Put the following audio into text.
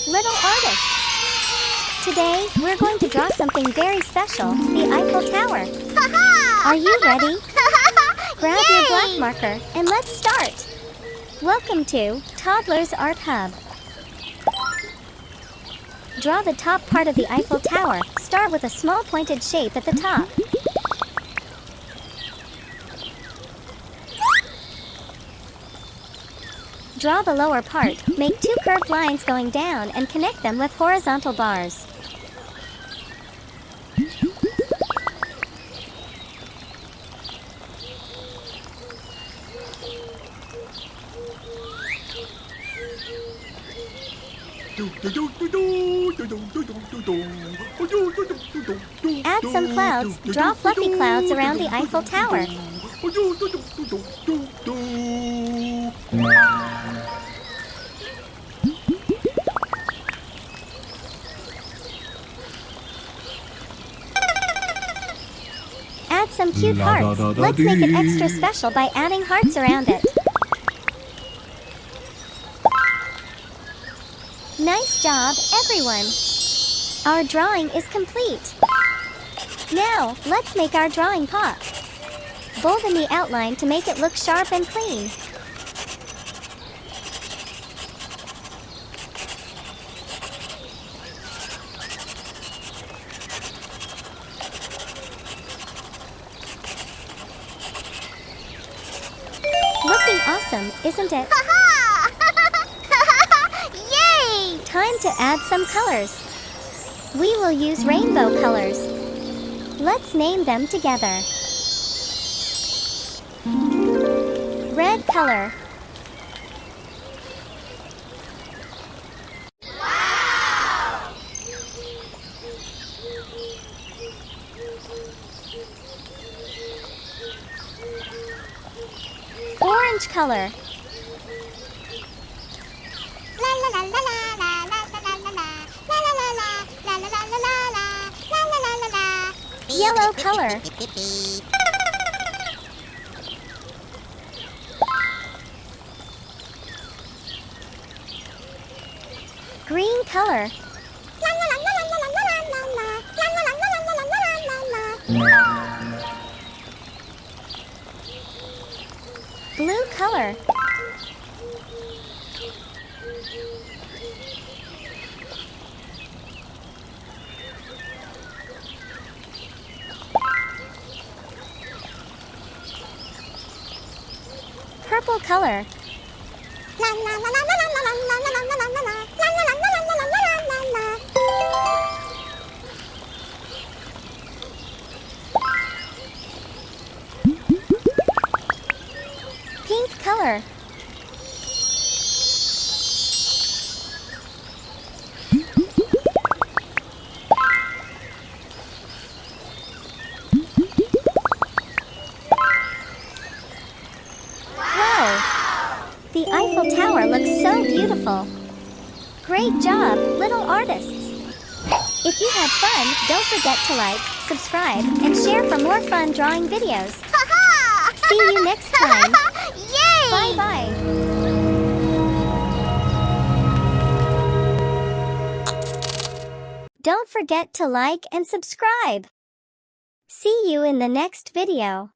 little artists! Today, we're going to draw something very special, the Eiffel Tower. Are you ready? Grab your black marker and let's start! Welcome to Toddlers Art Hub. Draw the top part of the Eiffel Tower. Start with a small pointed shape at the top. Draw the lower part. Make two curved lines going down and connect them with horizontal bars. Add some clouds. Draw fluffy clouds around the Eiffel Tower. Add some cute hearts. Let's make it extra special by adding hearts around it. Nice job, everyone! Our drawing is complete. Now, let's make our drawing pop. Bolden the outline to make it look sharp and clean. Looking awesome, isn't it? Yay! Time to add some colors. We will use rainbow colors. Let's name them together. Red color. Wow! Orange color. Yellow color. Green color. Blue color. Purple color. Pink color. The Eiffel Tower looks so beautiful. Great job, little artists. If you had fun, don't forget to like, subscribe, and share for more fun drawing videos. See you next time. Yay! Bye-bye. Don't forget to like and subscribe. See you in the next video.